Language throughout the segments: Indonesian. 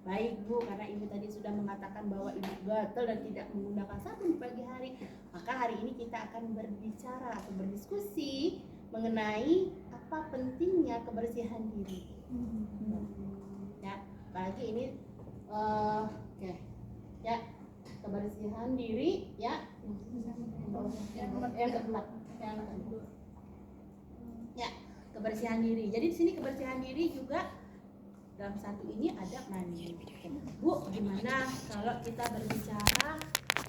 Baik Bu, karena Ibu tadi sudah mengatakan bahwa Ibu gatal dan tidak menggunakan sabun di pagi hari, maka hari ini kita akan berbicara atau berdiskusi mengenai apa pentingnya kebersihan diri. Ya, apalagi ini oke. Ya, kebersihan diri ya. Ya, kebersihan diri. Jadi di sini kebersihan diri juga dalam satu ini ada mandi. Bu, gimana kalau kita berbicara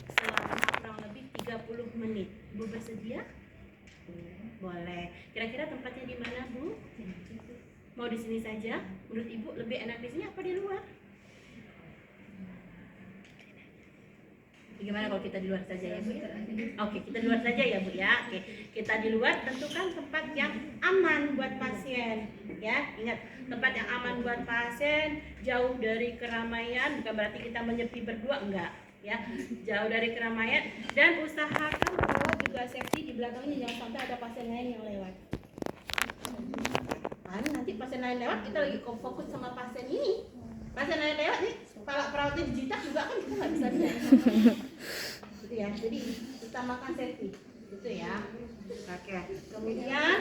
selama kurang lebih 30 menit? Bu bersedia? Boleh. Kira-kira tempatnya di mana, Bu? Mau di sini saja? Menurut Ibu lebih enak di sini apa di luar? Bagaimana kalau kita di luar saja ya Bu ya? Oke, kita di luar saja ya Bu ya. Oke, kita di luar tentukan tempat yang aman buat pasien ya. Ingat, tempat yang aman buat pasien, jauh dari keramaian, bukan berarti kita menyepi berdua, enggak ya. Jauh dari keramaian dan usahakan bahwa juga safety di belakangnya, jangan sampai ada pasien lain yang lewat. Nanti pasien lain lewat, kita lagi fokus sama pasien ini. Pasien lain lewat nih, kalau perawatnya dijitak juga kan kita nggak bisa lihat. Gitu ya, jadi utamakan safety gitu ya. Oke, kemudian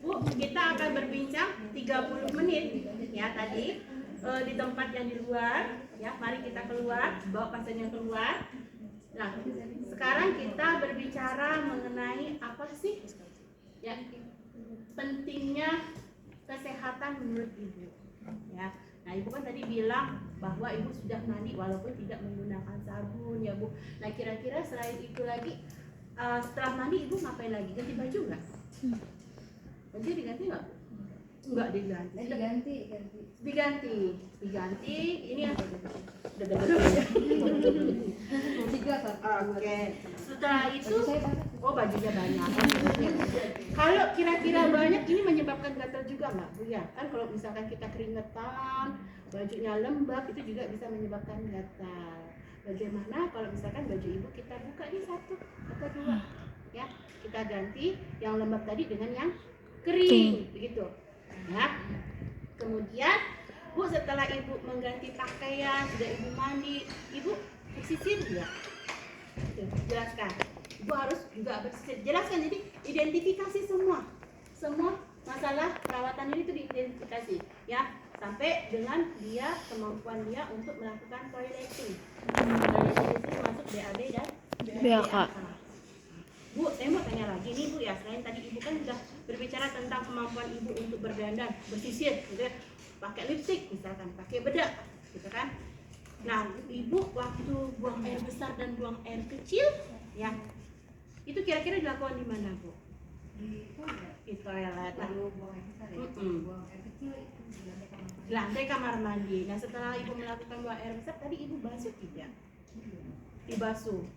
Bu, kita akan berbincang 30 menit ya tadi di tempat yang di luar ya. Mari kita keluar, bawa pasiennya keluar. Nah, sekarang kita berbicara mengenai apa sih ya pentingnya kesehatan menurut Ibu ya. Nah, Ibu kan tadi bilang bahwa Ibu sudah mandi walaupun tidak menggunakan sabun ya Bu. Nah, kira-kira selain itu lagi setelah mandi Ibu ngapain lagi? Ganti baju nggak? Baju diganti nggak? Enggak diganti. Diganti. Ini yang Oke. Setelah itu bajunya banyak. Kalau kira-kira banyak ini menyebabkan gatal juga nggak Bu ya? Kan kalau misalkan kita keringetan, bajunya lembab itu juga bisa menyebabkan gatal. Bagaimana kalau misalkan baju Ibu kita buka ini satu atau dua ya? Kita ganti yang lembab tadi dengan yang kering begitu. Ya. Kemudian Bu, setelah Ibu mengganti pakaian, sudah Ibu mandi, Ibu bersisir ya? Jelaskan. Ibu harus juga bersisir. Jelaskan, jadi identifikasi semua masalah perawatan ini itu diidentifikasi ya, sampai dengan dia kemampuan dia untuk melakukan toileting. Toileting itu masuk BAB dan BAK. Bu, saya mau tanya lagi nih Bu ya, selain tadi Ibu kan sudah berbicara tentang kemampuan Ibu untuk berdandan, bersisir gitu ya, pakai lipstik misalkan, pakai bedak gitu kan. Nah, Ibu waktu buang air besar dan buang air kecil ya, itu kira-kira dilakukan di mana Bu? Di toilet. Buang air kecil di lantai kamar mandi. Nah, setelah Ibu melakukan buang air besar tadi Ibu basuh tidak? Dibasuh.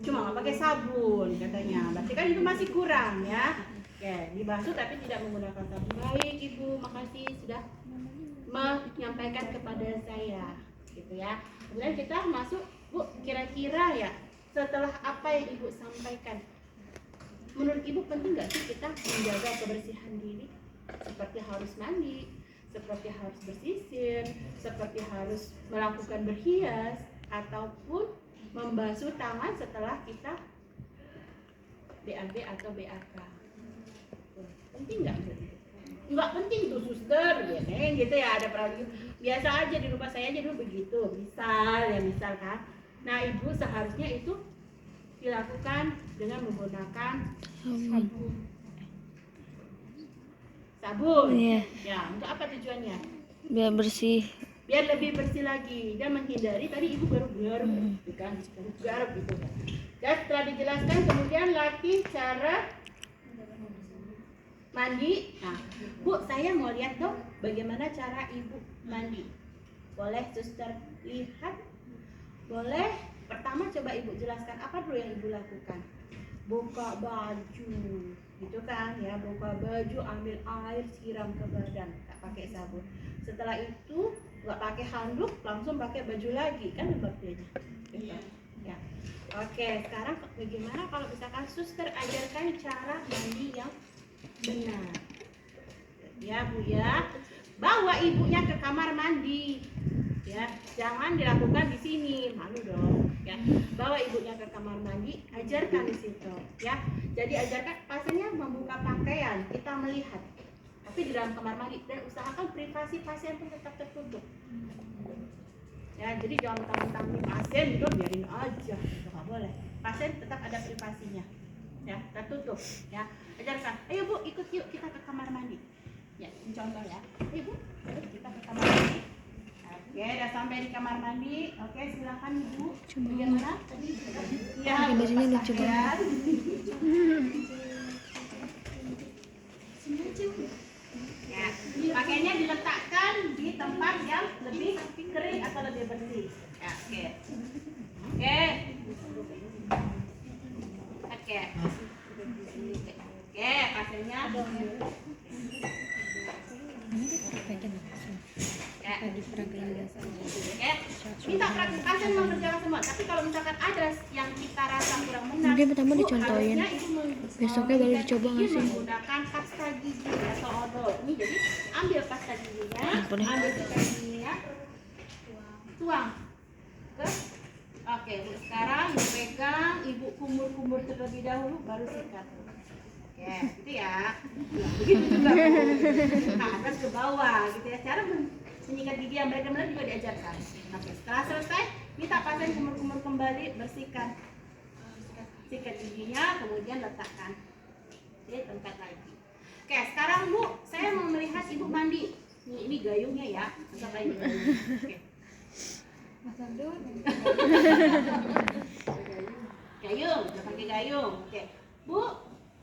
Cuma nggak pakai sabun katanya. Berarti kan itu masih kurang ya. Oke, dibasuh tapi tidak menggunakan sabun. Baik Ibu, makasih sudah menyampaikan kepada saya gitu ya. Kemudian kita masuk Bu, kira-kira ya setelah apa yang Ibu sampaikan, menurut Ibu penting nggak sih kita menjaga kebersihan diri? Seperti harus mandi, seperti harus bersisir, seperti harus melakukan berhias, ataupun membasuh tangan setelah kita BAB atau BAK. Penting nggak? Nggak penting tuh suster, gitu ya, ada perawat biasa aja di rumah saya aja dulu begitu, misal kan. Nah, Ibu seharusnya itu dilakukan dengan menggunakan sabun. Ya, untuk apa tujuannya? Biar bersih. Biar lebih bersih lagi dan menghindari tadi Ibu baru garuk gitu. Dan setelah dijelaskan kemudian latih cara mandi. Nah, Bu, saya mau lihat dong bagaimana cara Ibu mandi. Boleh suster lihat? Boleh. Pertama coba Ibu jelaskan apa dulu yang Ibu lakukan. Buka baju, gitu kan ya, buka baju, ambil air, siram ke badan, tak pakai sabun. Setelah itu nggak pakai handuk, langsung pakai baju lagi, kan lembabnya. Gitu. Ya. Oke, sekarang bagaimana kalau misalkan suster ajarkan cara mandi yang benar? Ya Bu ya. bawa ibunya ke kamar mandi. Ya, jangan dilakukan di sini, malu dong. Ya, bawa ibunya ke kamar mandi, ajarkan di situ. Ya, jadi ajarkan pasiennya membuka pakaian, kita melihat. Tapi di dalam kamar mandi dan usahakan privasi pasien pun tetap tertutup. Ya, jadi jangan mentang-mentang pasien gitu biarin aja, itu nggak boleh. Pasien tetap ada privasinya. Ya, tertutup. Ya, ajarkan. Ayo Bu, ikut yuk kita ke kamar mandi. Ya, contoh ya. Ayo Bu, kita ke kamar mandi. Oke, udah sampai di kamar mandi. Oke, silakan Ibu. Bagaimana? Tadi ya, bajunya lucu banget. Ya, pakainya diletakkan di tempat yang lebih kering atau lebih bersih. Ya, oke. Oke. Oke. Oke, pasiennya minta pasien mengerjakan semua. Tapi kalau misalkan ada yang kita rasa kurang benar, mungkin pertama dicontohin, besoknya baru dicoba nggak sih? Menggunakan pasta gigi atau odol. Ini jadi ambil pasta giginya, ambil sikat giginya, tuang ke. Oke, sekarang ibu pegang, ibu kumur-kumur terlebih dahulu, baru sikat. Oke, gitu ya. Nah, begitu juga Bu. Nah, atas ke bawah, gitu ya. Cara menyikat gigi yang benar-benar juga diajarkan. Oke, setelah selesai, minta pasien kumur-kumur kembali, bersihkan sikat giginya, kemudian letakkan di tempat lagi. Oke, sekarang Bu, saya mau melihat Ibu mandi. Ini gayungnya ya, anggap aja gayung. Oke. Gayung, udah pakai gayung. Oke, Bu,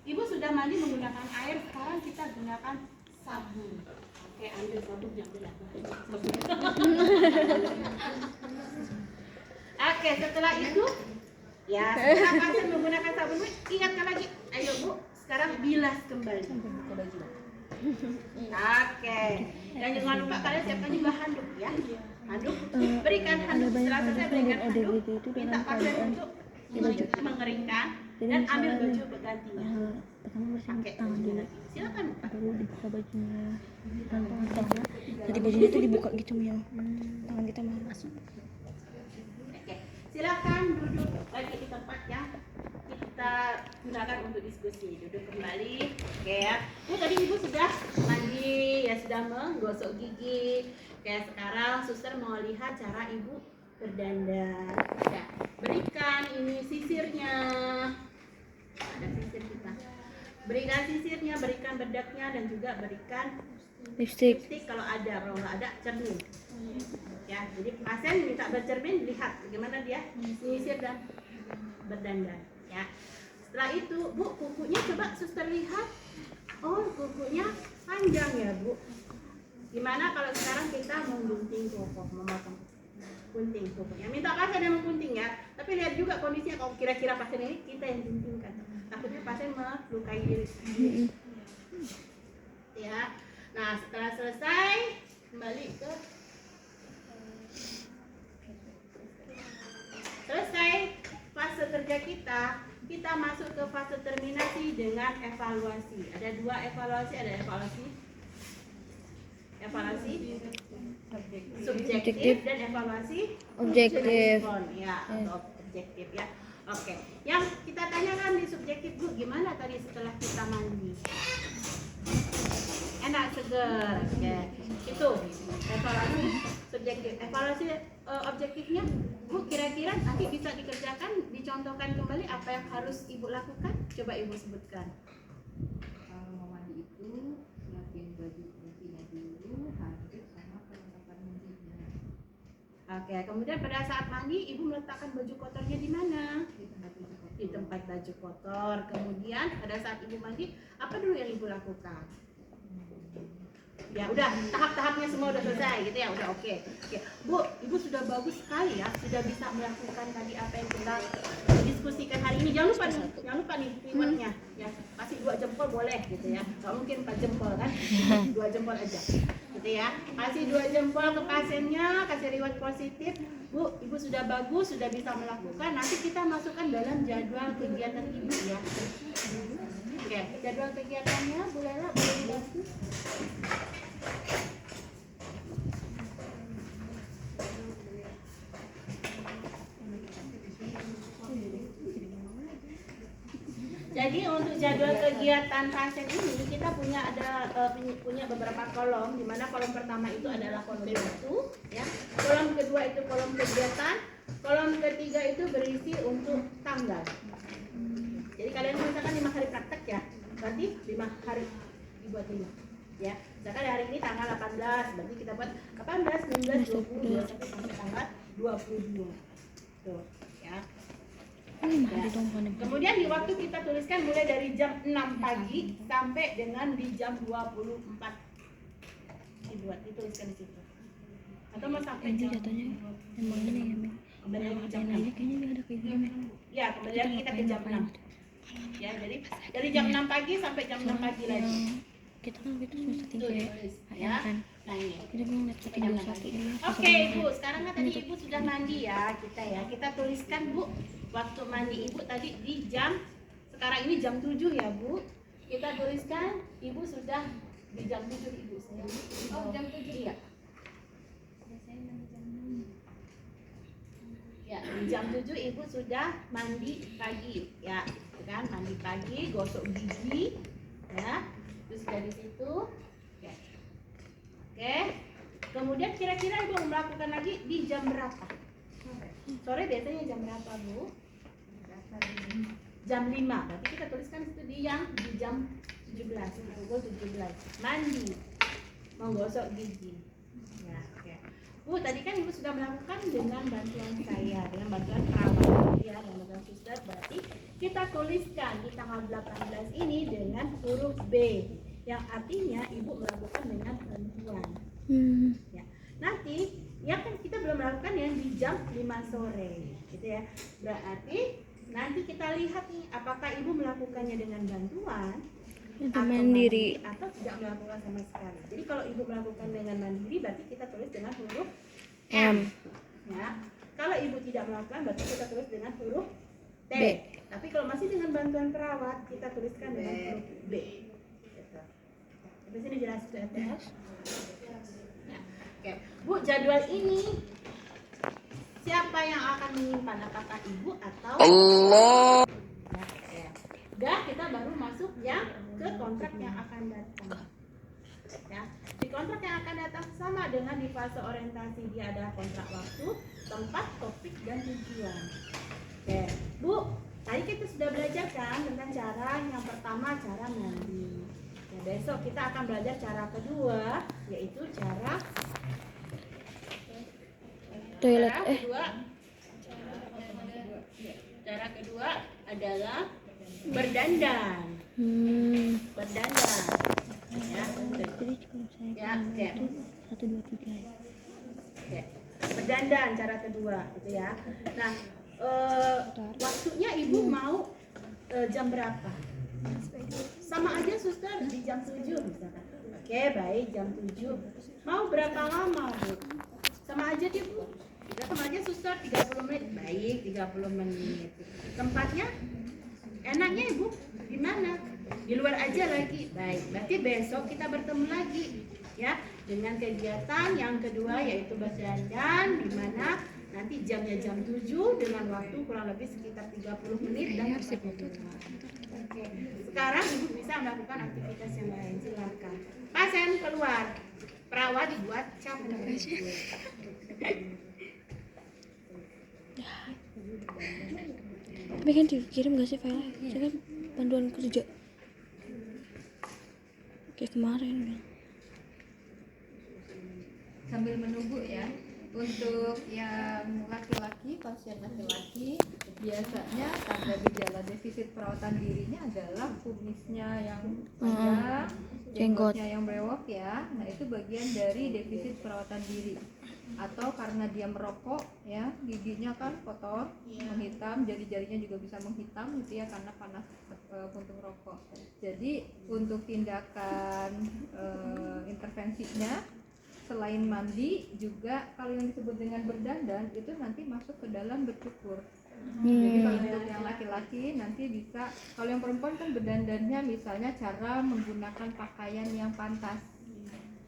Ibu sudah mandi menggunakan air. Sekarang kita gunakan sabun. Oke, ambil sabun yang benar. Oke, setelah itu, ya setelah pasien menggunakan sabun, ingatkan lagi. Ayo Bu, sekarang bilas kembali. Oke, dan jangan lupa kalian siapkan juga handuk ya. Handuk, berikan handuk. Setelah selesai berikan handuk, minta pasien untuk mengeringkan dan ambil baju penggantinya. Pertama bersihkan tangan dulu, Silakan. baru dibuka bajunya, tangan. Jadi bajunya tuh dibuka gitu Mil, tangan kita mau masuk. Oke, silakan duduk lagi di tempat yang kita gunakan untuk diskusi. Duduk kembali. Oke ya. Bu, tadi Ibu sudah mandi, ya sudah menggosok gigi. Oke, sekarang suster mau lihat cara Ibu berdandan. Ya, berikan ini sisirnya. Ada sisir kita. Berikan sisirnya, berikan bedaknya, dan juga berikan Lipstick. kalau ada. Kalau nggak ada, cermin. Ya, jadi pasien minta bercermin, lihat bagaimana dia sisir dan berdandan. Ya. Setelah itu, Bu, kukunya coba suster lihat. Oh, kukunya panjang ya, Bu. Gimana kalau sekarang kita menggunting kuku, memotong gunting kukunya. Minta pasien yang menggunting ya. Tapi lihat juga kondisinya, kalau kira-kira pasien ini kita yang guntingkan. Takutnya pasien melukai diri sendiri. Ya. Nah, setelah selesai, kembali ke selesai fase kerja kita masuk ke fase terminasi dengan evaluasi. Ada dua evaluasi, ada evaluasi subjektif dan evaluasi Objektif. ya, atau objektif ya. Oke, yang kita tanyakan di subjektif Bu, gimana tadi setelah kita mandi? Enak, seger. Oke, itu evaluasi subjektif. Evaluasi objektifnya Bu, kira-kira nanti bisa dikerjakan, dicontohkan kembali apa yang harus Ibu lakukan? Coba Ibu sebutkan. Kalau mau mandi itu siapin baju putihnya dulu, handuk sama perlengkapan mandinya. Oke, kemudian pada saat mandi Ibu meletakkan baju kotornya di mana? Di tempat baju kotor. Di tempat baju kotor. Kemudian pada saat Ibu mandi, apa dulu yang Ibu lakukan? Ya udah, tahap-tahapnya semua udah selesai gitu ya, udah oke. Oke, Bu, Ibu sudah bagus sekali ya, sudah bisa melakukan tadi apa yang kita diskusikan hari ini. Jangan lupa nih rewardnya. Ya, kasih 2 jempol boleh gitu ya. Gak mungkin 4 jempol kan? 2 jempol aja. Gitu ya. Kasih 2 jempol ke pasiennya, kasih reward positif. Bu, Ibu sudah bagus, sudah bisa melakukan. Nanti kita masukkan dalam jadwal kegiatan Ibu ya. Oke, jadwal kegiatannya Bu Lela boleh dibantu? Jadi untuk jadwal kegiatan pasien ini kita punya beberapa kolom, di mana kolom pertama itu adalah kolom waktu, ya. Kolom kedua itu kolom kegiatan, kolom ketiga itu berisi untuk tanggal. Jadi kalian misalkan 5 hari praktek ya, berarti 5 hari dibuat 5. Ya, misalkan hari ini tanggal 18, berarti kita buat 18, 19, 20, 21 sampai tanggal 22. Tuh, ya. Kemudian di waktu kita tuliskan mulai dari jam 6 pagi sampai dengan di jam 24. Dituliskan di situ. Atau mau sampai Ini jam jatuhnya emang ini ya, Min. kembali lagi ke jam Ini 6. kayaknya ada kayak gini. Ya, kembali lagi kita ke jam 6. Ya, jadi dari jam 6 pagi sampai jam 6 pagi lagi. Kita kan itu semester Tuh 3 ya. ditulis, ya. Kan. Nah, ini. Kita belum lihat Sampai jam 6 pagi. Oke, Ibu, sekarang kan tadi Ibu sudah mandi ya, kita tuliskan Bu, waktu mandi Ibu tadi di jam, sekarang ini jam 7 ya Bu. Kita tuliskan Ibu sudah di jam 7 Ibu saya. Oh, jam 7 Iya. Biasanya mandi jam 6. Ya, di jam 7 Ibu sudah mandi pagi ya, kan? Mandi pagi, gosok gigi ya. Terus dari situ Oke. Kemudian kira-kira Ibu melakukan lagi di jam berapa? Sore biasanya jam berapa, Bu? Jam 5. Berarti kita tuliskan itu di jam 17, pukul 17. Mandi. Menggosok gigi. Ya, oke. Bu, tadi kan Ibu sudah melakukan dengan bantuan saya, dengan bantuan perawat ya, dan bantuan suster. Berarti kita tuliskan di tanggal 18 ini dengan huruf B, yang artinya Ibu melakukan dengan bantuan. Ya. Nanti ya kan kita belum melakukan yang di jam 5 sore, gitu ya. Berarti nanti kita lihat nih apakah Ibu melakukannya dengan bantuan atau mandiri atau tidak melakukan sama sekali. Jadi kalau Ibu melakukan dengan mandiri berarti kita tulis dengan huruf M. Ya. Kalau Ibu tidak melakukan berarti kita tulis dengan huruf T. B. Tapi kalau masih dengan bantuan perawat kita tuliskan dengan huruf B. Gitu. Di sini jelas ya. Nah, oke. Bu, jadwal ini siapa yang akan menyimpan? Apakah Ibu atau Allah? Ya. Udah, kita baru masuk yang ke kontrak yang akan datang. Ya. Di kontrak yang akan datang sama dengan di fase orientasi, dia ada kontrak waktu, tempat, topik, dan tujuan. Oke, Bu, tadi kita sudah belajar kan tentang cara yang pertama, cara mandi. Ya, besok kita akan belajar cara kedua, yaitu cara toilet. Cara kedua adalah berdandan. Berdandan. Ya, Jadi kalau saya ya, oke. itu 1, 2, 3 ya. Oke. Berdandan cara kedua, gitu ya. Nah, waktunya Ibu mau jam berapa? Sama aja suster di jam 7 misalkan. Oke, baik, jam 7. Mau berapa lama, Bu? Sama aja deh, Bu. Kita sama aja suster 30 menit. Baik, 30 menit. Tempatnya enaknya Ibu di mana? Di luar aja lagi. Baik, berarti besok kita bertemu lagi ya dengan kegiatan yang kedua yaitu berdandan, di mana nanti jamnya jam 7 dengan waktu kurang lebih sekitar 30 menit dan tempatnya di rumah. Oke. Sekarang Ibu bisa melakukan aktivitas yang lain. Silakan. Pasien keluar. Perawat dibuat cap. Tapi kan dikirim gak sih file? Saya kan panduan kerja kayak kemarin kan. Sambil menunggu ya, untuk yang laki-laki, pasien laki-laki biasanya tanda gejala defisit perawatan dirinya adalah kumisnya yang panjang, jenggotnya yang brewok ya. Nah, itu bagian dari defisit perawatan diri. Atau karena dia merokok ya, giginya kan kotor, menghitam, jari-jarinya juga bisa menghitam gitu ya karena panas puntung rokok. Jadi untuk tindakan intervensinya selain mandi juga kalau yang disebut dengan berdandan itu nanti masuk ke dalam bercukur. Jadi kalau untuk yang laki-laki nanti bisa, kalau yang perempuan kan berdandannya misalnya cara menggunakan pakaian yang pantas.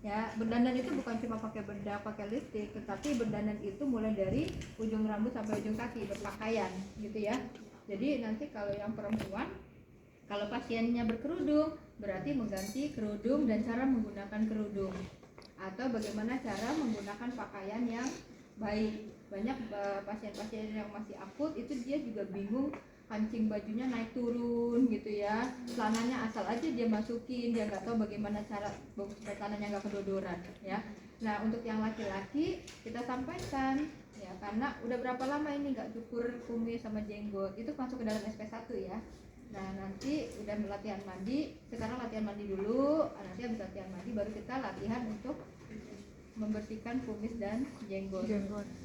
Ya, berdandan itu bukan cuma pakai bedak, pakai lipstik, tetapi berdandan itu mulai dari ujung rambut sampai ujung kaki berpakaian, gitu ya. Jadi nanti kalau yang perempuan Kalau pasiennya berkerudung, berarti mengganti kerudung dan cara menggunakan kerudung. Atau bagaimana cara menggunakan pakaian yang baik. Banyak pasien-pasien yang masih akut itu dia juga bingung, kancing bajunya naik turun gitu ya, celananya asal aja dia masukin, dia nggak tahu bagaimana cara supaya celananya nggak kedodoran ya. Nah untuk yang laki-laki kita sampaikan ya, karena udah berapa lama ini nggak cukur kumis sama jenggot, itu masuk ke dalam SP1 ya. Nah nanti udah latihan mandi, sekarang latihan mandi dulu, nanti habis latihan mandi baru kita latihan untuk membersihkan kumis dan jenggot.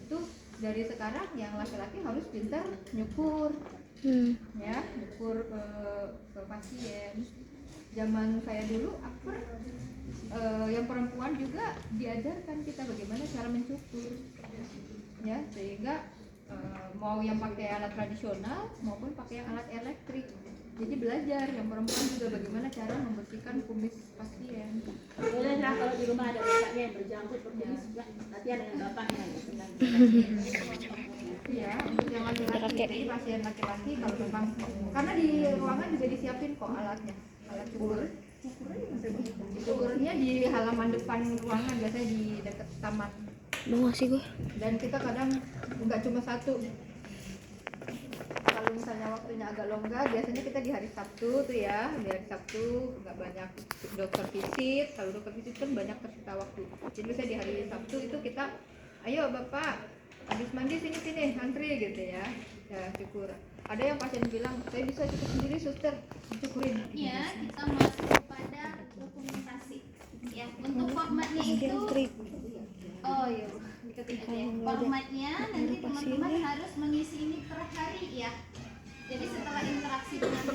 Itu dari sekarang yang laki-laki harus pintar nyukur ya, nyukur ke pasien. Zaman saya dulu akper yang perempuan juga diajarkan kita bagaimana cara mencukur ya, sehingga mau yang pakai alat tradisional maupun pakai yang alat elektrik. Jadi belajar yang perempuan juga bagaimana cara membersihkan kumis pasien. Boleh lah kalau di rumah ada bapaknya yang berjanggut berkumis juga latihan dengan bapaknya. Iya, untuk yang laki-laki, pasien laki-laki kalau memang, karena di ruangan juga disiapin kok alatnya, alat cukur. Cukurnya di halaman depan ruangan, biasanya di dekat taman. Mau ngasih gue. Dan kita kadang nggak cuma satu. Kalau misalnya waktunya agak longgar, biasanya kita di hari Sabtu tuh ya, di hari Sabtu nggak banyak dokter visit. Kalau dokter visit kan banyak tersita waktu. Jadi biasanya di hari Sabtu itu kita, ayo bapak, habis mandi sini antri gitu ya, ya cukur. Ada yang pasien bilang, saya bisa cukur sendiri suster, cukurin. Ya, kita masuk kepada dokumentasi. Ya, untuk formatnya itu, oh iya, diketik ya. Formatnya nanti teman-teman harus mengisi ini per hari ya. Jadi setelah interaksi dengan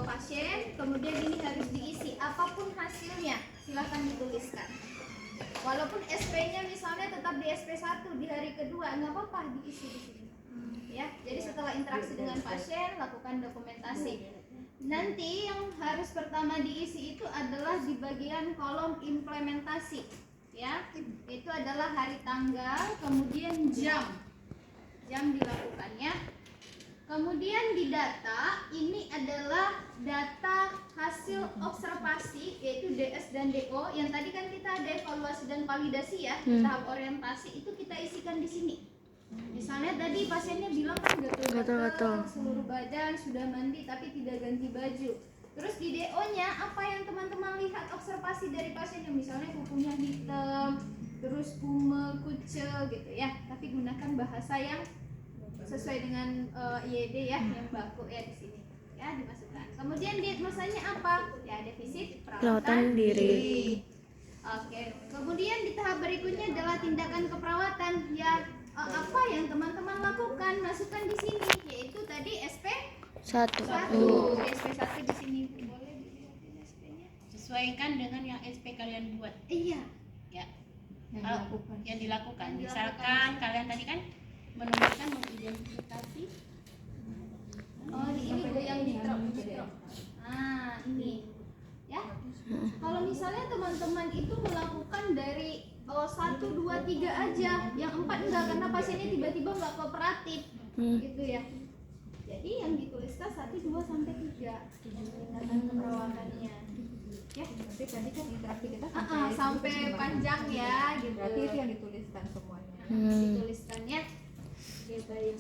pasien, kemudian ini harus diisi. Apapun hasilnya, silakan dituliskan. Walaupun SP-nya misalnya tetap di SP1 di hari kedua, nggak apa-apa diisi di sini. Ya, jadi setelah interaksi dengan pasien, lakukan dokumentasi. Nanti yang harus pertama diisi itu adalah di bagian kolom implementasi. Ya, itu adalah hari tanggal, kemudian jam dilakukannya. Kemudian di data, ini adalah data hasil observasi, yaitu DS dan DO. Yang tadi kan kita ada evaluasi dan validasi ya, di tahap orientasi itu kita isikan di sini. Misalnya tadi pasiennya bilang kan gatal-gatal seluruh badan, sudah mandi tapi tidak ganti baju. Terus di DO-nya apa yang teman-teman lihat observasi dari pasiennya, misalnya kukunya hitam, terus kumel, kucel gitu ya. Tapi gunakan bahasa yang sesuai dengan IED ya, yang baku ya di sini ya, dimasukkan. Kemudian diagnosanya apa? Ya, defisit perawatan diri. Oke. Kemudian di tahap berikutnya adalah tindakan keperawatan ya. Apa yang teman-teman lakukan, masukkan di sini, yaitu tadi SP1. SP1 di sini boleh dilihatin SP-nya. Sesuaikan dengan yang SP kalian buat. Iya. Ya. Yang dilakukan. Misalkan kalian tadi kan menemukan, mengidentifikasi. Oh, ini Bu yang di drop. Nah, ini. Ya. Kalau misalnya teman-teman itu melakukan dari 1, 2, 3 aja, yang 4 enggak karena pasiennya tiba-tiba nggak kooperatif, gitu ya. Jadi yang dituliskan 1, 2, sampai 3 tindakan keperawatannya. Ya, Tapi tadi kan interaksi kita sampai panjang ya, gitu. Berarti itu yang dituliskan semuanya. Dituliskannya, gitu ya.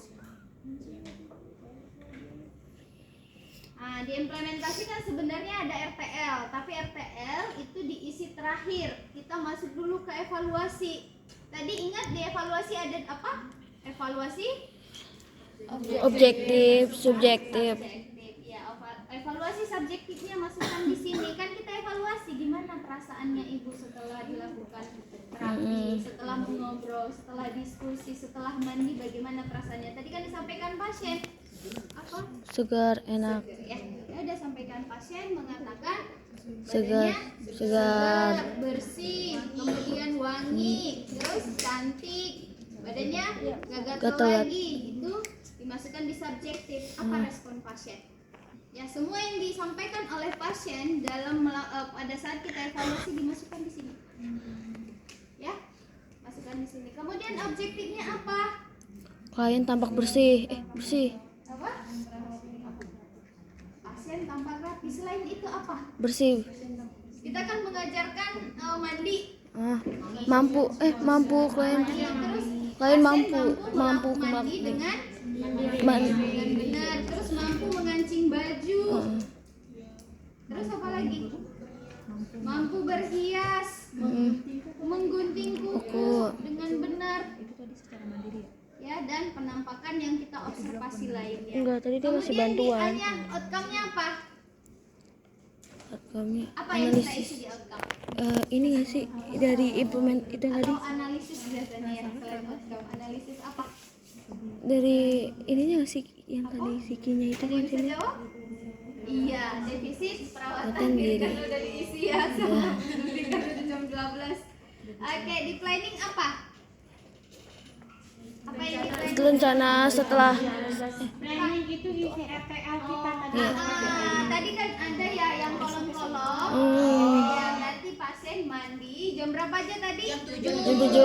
Nah, diimplementasikan sebenarnya ada RTL, tapi RTL itu diisi terakhir. Kita masuk dulu ke evaluasi. Tadi ingat di evaluasi ada apa? Evaluasi Objektif, subjektif. Ya, evaluasi subjektifnya masukkan di sini. Kan kita evaluasi gimana perasaannya ibu setelah dilakukan terapi, setelah mengobrol, setelah diskusi, setelah mandi, bagaimana perasaannya. Tadi kan disampaikan pasien apa? Segar, enak. Ya, ada sampaikan pasien mengatakan Segar, segar, bersih, kemudian wangi, terus cantik, badannya gak gatal Gatal. lagi. Itu dimasukkan di subjektif. Apa respon pasien? Ya, semua yang disampaikan oleh pasien dalam pada saat kita evaluasi dimasukkan di sini. Ya, masukkan di sini. Kemudian objektifnya apa? Klien tampak bersih, bersih. Apa? Pasien tampak selain itu apa? Bersih. Kita kan mengajarkan mandi. Mampu klien. Terus Klien pasien mampu mandi dengan benar. Terus mampu mengancing baju. Terus apa lagi? Mampu berhias, menggunting kuku dengan benar. Ya, dan penampakan yang kita observasi lainnya. Enggak, tadi dia masih Kemudian bantuan. di A-nya, outcome-nya apa? Kami Apa yang kita isi analisis. di outcome? Ini nggak sih dari implement itu tadi? Atau analisis biasanya ya, selain outcome. Analisis apa? Dari ininya nggak sih yang tadi sikinya itu Ada kan yang bisa sini? jawab? Iya, defisit perawatan Perawatan diri diri. kan udah diisi ya sama kan udah jam 12. Oke, di planning apa? Apa yang di planning? Itu rencana setelah Planning itu isi RTL kita tadi. Tadi kan ada ya yang kolom-kolom. Ya, nanti pasien mandi jam berapa aja tadi? Jam 7. jam 7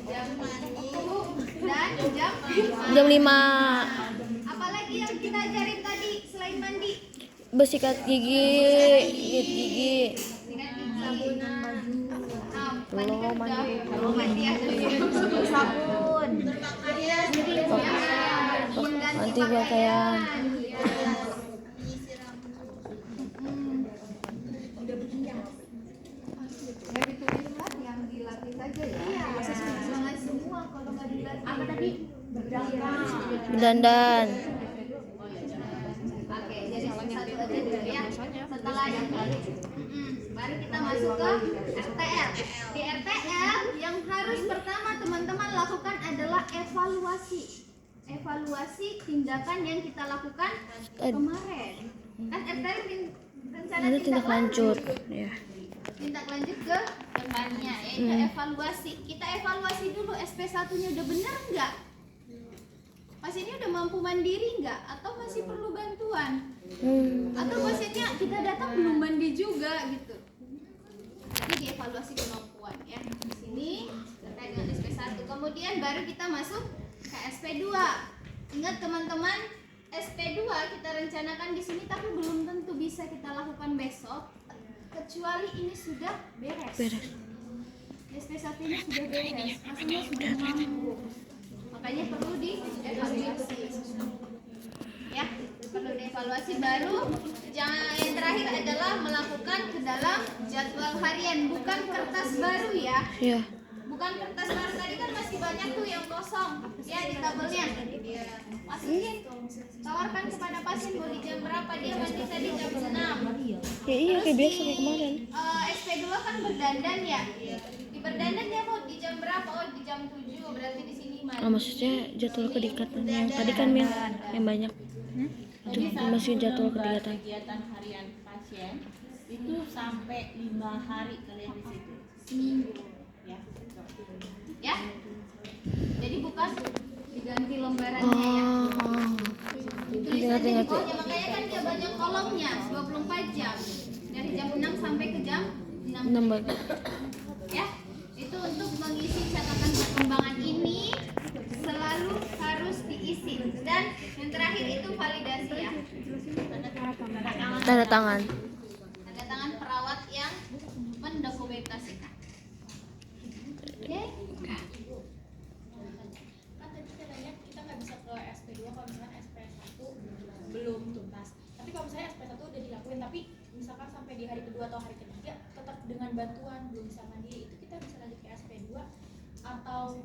Jam mandi dan jam jam 5 apalagi yang kita ajarin tadi selain mandi? bersikat gigi, gigit gigi. Sikat gigi. Belum mandi. Mandi ya. Sabun. Nanti pakaian. Ya ditulis lah yang dilatih saja ya. Iya, jangan semua kalau nggak dilatih. Apa tadi? Berdandan. Oke, jadi satu aja dulu ya. Setelah ini, baru kita masuk ke RTL. Di RTL yang harus pertama teman-teman lakukan adalah evaluasi. Evaluasi tindakan yang kita lakukan kemarin. Kan RTL rencana Ada tindak lanjut. Ya. tindak lanjut ke depannya yaitu evaluasi. Kita evaluasi dulu SP1-nya udah benar nggak? Pasiennya udah mampu mandiri nggak? Atau masih perlu bantuan? Atau pasiennya kita datang belum mandi juga gitu. Ini dievaluasi kemampuan ya. Di sini terkait dengan SP1. Kemudian baru kita masuk ke SP2. Ingat teman-teman, SP2 kita rencanakan di sini tapi belum tentu bisa kita lakukan besok kecuali ini sudah beres. SP1 ini sudah beres. Maksudnya sudah mampu. Makanya perlu dievaluasi. Ya, perlu dievaluasi baru. Yang terakhir adalah melakukan ke dalam jadwal harian, bukan kertas baru ya. Ya. Bukan kertas baru, tadi kan masih banyak tuh yang kosong ya di tabelnya. Masukin, tawarkan kepada pasien mau di jam berapa, dia mandi tadi jam 6. Ya iya kayak biasa kayak kemarin. SP2 kan berdandan ya. Di berdandan dia mau di jam berapa? Oh di jam 7, berarti di sini mandi. Maksudnya jadwal kedekatan yang tadi kan yang banyak. Itu masih jadwal kedekatan. Kegiatan harian pasien itu sampai 5 hari kalian di situ. Seminggu. Ya. Ya. Jadi bukan diganti lembarannya ya. Tulisannya di bawahnya, makanya kan dia banyak kolomnya 24 jam. Dari jam 6 sampai ke jam 6. Ya. Itu untuk mengisi catatan perkembangan ini selalu harus diisi. Dan yang terakhir itu validasi ya. Tanda tangan. Tanda tangan perawat yang mendokumentasikan. Oke. Kan tadi katanya kita nggak bisa ke SP2 kalau misalkan SP1 belum tuntas. Tapi kalau misalnya SP1 udah dilakuin tapi misalkan sampai di hari kedua atau hari ketiga tetap dengan bantuan belum bisa mandiri, itu kita bisa lanjut ke SP2 atau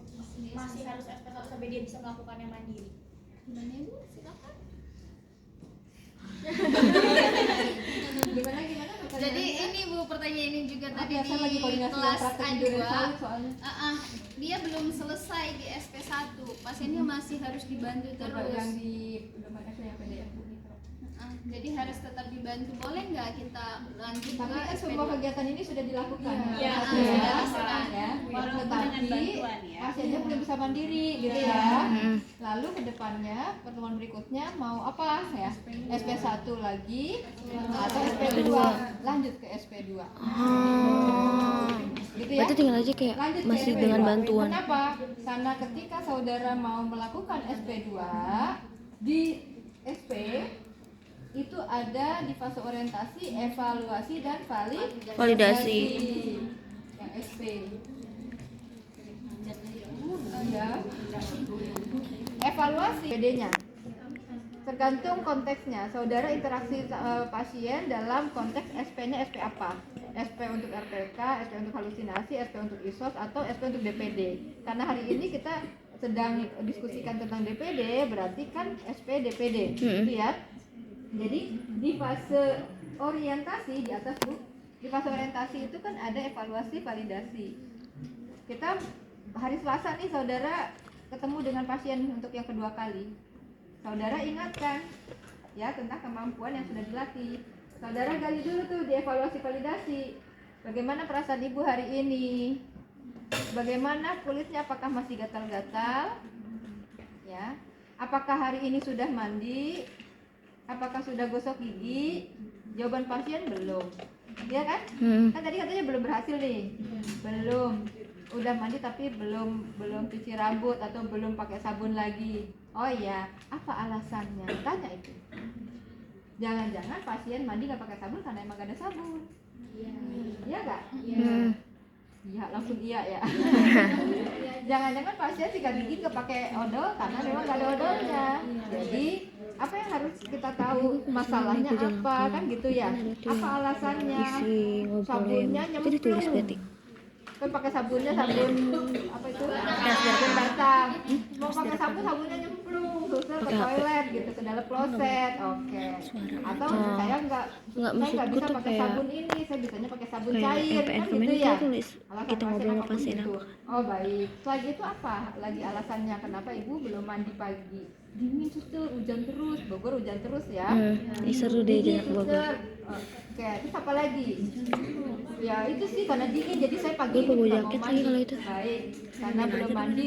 masih harus SP1 sampai dia bisa melakukannya mandiri? Gimana Ibu? Silakan. Gimana? Jadi ini Bu, pertanyaan ini juga tadi Saya di lagi koordinasi kelas praktek A2. jurusan soalnya. Dia belum selesai di SP1. Pasiennya masih harus dibantu Coba terus. yang di pedoman itu yang PDF ini. Jadi harus tetap dibantu. Boleh nggak kita lanjut Tapi ke kan SP2? semua kegiatan ini sudah dilakukan. Iya, Pasien, sudah ya. dilakukan. Ya. Walaupun Tetapi dengan bantuan ya. pasiennya belum bisa mandiri gitu ya. Lalu ke depannya pertemuan berikutnya mau apa ya? SP1 lagi atau SP2? Lanjut ke SP2. Gitu ya. Berarti tinggal aja kayak Lanjut ke masih SP2. dengan bantuan. Kenapa? Karena ketika saudara mau melakukan SP2 di SP itu ada di fase orientasi, evaluasi dan Validasi. Yang SP. Ya. Evaluasi PD-nya. Tergantung konteksnya. Saudara interaksi pasien dalam konteks SP-nya SP apa? SP untuk RPK, SP untuk halusinasi, SP untuk ISOS atau SP untuk DPD. Karena hari ini kita sedang diskusikan tentang DPD, berarti kan SP DPD, gitu ya. Jadi di fase orientasi di atas Bu, di fase orientasi itu kan ada evaluasi validasi. Kita hari Selasa nih saudara ketemu dengan pasien untuk yang kedua kali. Saudara ingatkan ya tentang kemampuan yang sudah dilatih. Saudara gali dulu tuh di evaluasi validasi. Bagaimana perasaan ibu hari ini? Bagaimana kulitnya, apakah masih gatal-gatal? Ya. Apakah hari ini sudah mandi? Apakah sudah gosok gigi? Jawaban pasien belum. Ya kan? Kan tadi katanya belum berhasil nih. Belum. Udah mandi tapi belum cuci rambut atau belum pakai sabun lagi. Oh iya, apa alasannya? Tanya itu. Jangan-jangan pasien mandi nggak pakai sabun karena emang gak ada sabun. Iya nggak? Iya, langsung iya ya. Jangan-jangan pasien sikat gigi nggak pakai odol karena memang nggak ada odolnya. Jadi apa yang harus kita tahu, masalahnya apa kan gitu ya? Apa alasannya? Sabunnya nyemplung. Kan pakai sabunnya sabun apa itu? Sabun basah. Mau pakai sabun sabunnya nyemplung, susah ke toilet gitu, ke dalam kloset. Oke. Atau saya nggak bisa pakai sabun ini, saya bisanya pakai sabun cair kan gitu ya. Kita ngobrol sama pasien gitu. Oh baik. Lagi itu apa? Lagi alasannya kenapa ibu belum mandi pagi? Dingin suster, hujan terus, Bogor hujan terus ya. Seru deh jalan ke Bogor. Oke, terus apa lagi? Ya itu sih karena dingin, jadi saya pagi ini bawa nggak jaket mau lagi kalau mandi. itu. Baik, karena belum mandi.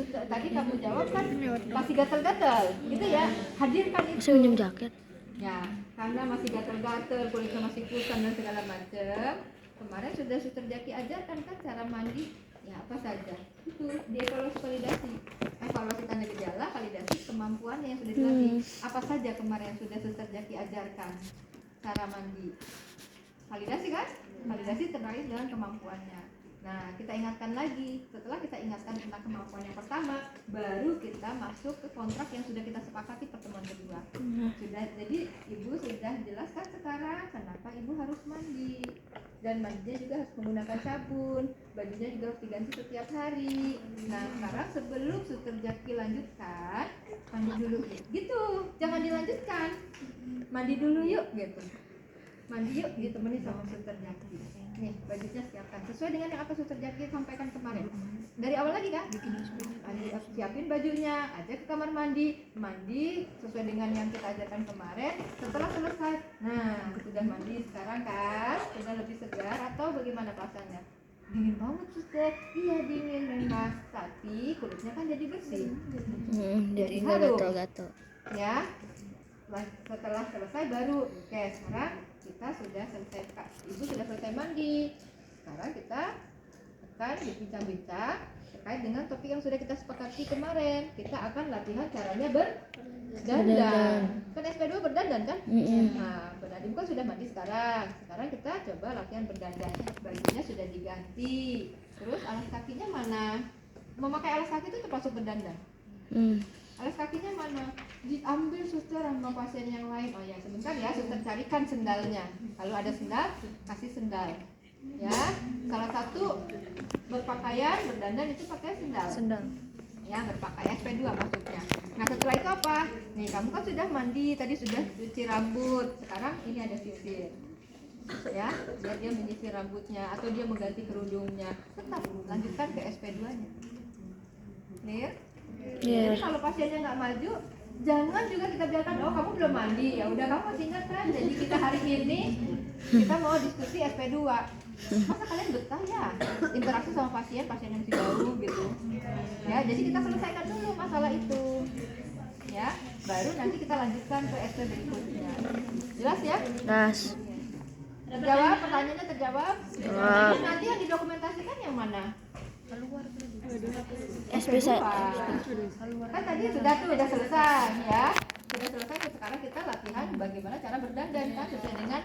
Tadi kamu jawab kan masih gatal-gatal, gitu ya. Hadirkan itu. Saya minjem jaket. Ya, karena masih gatal-gatal, kulitnya masih kusam dan segala macam. Kemarin sudah suster Jaki ajarkan kan cara mandi, ya apa saja. Itu di evaluasi validasi. Evaluasi tanda gejala, validasi kemampuan yang sudah dilatih. Apa saja kemarin sudah suster Jaki ajarkan cara mandi. Validasi kan? Validasi terkait dengan kemampuannya. Nah, kita ingatkan lagi. Setelah kita ingatkan tentang kemampuan yang pertama, baru kita masuk ke kontrak yang sudah kita sepakati pertemuan kedua. Sudah, jadi ibu sudah jelaskan sekarang kenapa ibu harus mandi. Dan mandinya juga harus menggunakan sabun, bajunya juga harus diganti setiap hari. Nah, sekarang sebelum suster Jaki lanjutkan, mandi dulu. Gitu, jangan dilanjutkan. Mandi dulu yuk, gitu. Mandi yuk, ditemani sama suster Jaki. Nih, bajunya siapkan sesuai dengan yang apa suster Jaki sampaikan kemarin. Dari awal lagi kan? Siapin bajunya, ajak ke kamar mandi, mandi sesuai dengan yang kita ajarkan kemarin. Setelah selesai, nah sudah mandi sekarang kan? Sudah lebih segar atau bagaimana perasaannya? Dingin banget suster. Iya dingin memang, tapi kulitnya kan jadi bersih. Jadi nggak gatal-gatal. Ya. Setelah selesai baru, oke sekarang kita sudah selesai, ibu sudah selesai mandi. Sekarang kita akan berbincang-bincang terkait dengan topik yang sudah kita sepakati kemarin. Kita akan latihan caranya berdandan. Kan SP2 berdandan kan? Nah, berdandan kan sudah mandi sekarang. Sekarang kita coba latihan berdandan. Bajunya sudah diganti. Terus alas kakinya mana? Memakai alas kaki itu termasuk berdandan. Alas kakinya mana? Diambil suster sama pasien yang lain. Oh ya, sebentar ya, suster carikan sendalnya. Kalau ada sendal, kasih sendal. Ya, salah satu berpakaian, berdandan itu pakai sendal. Ya, berpakaian SP2 maksudnya. Nah, setelah itu apa? Nih, kamu kan sudah mandi, tadi sudah cuci rambut. Sekarang ini ada sisir. Ya, biar dia menyisir rambutnya atau dia mengganti kerudungnya. Tetap lanjutkan ke SP2-nya. Clear? Jadi kalau pasiennya nggak maju, jangan juga kita biarkan, oh kamu belum mandi, ya udah kamu masih ingat kan? Jadi kita hari ini kita mau diskusi SP2. Masa kalian betah ya interaksi sama pasien yang masih jauh gitu? Ya, jadi kita selesaikan dulu masalah itu. Ya, baru nanti kita lanjutkan ke SP berikutnya. Jelas ya? Jelas. Terjawab, pertanyaannya terjawab? Jawab. Nanti yang didokumentasikan yang mana? SP1. Kan tadi sudah selesai ya. Sudah selesai, sekarang kita latihan latihan bagaimana cara berdandan kan sesuai dengan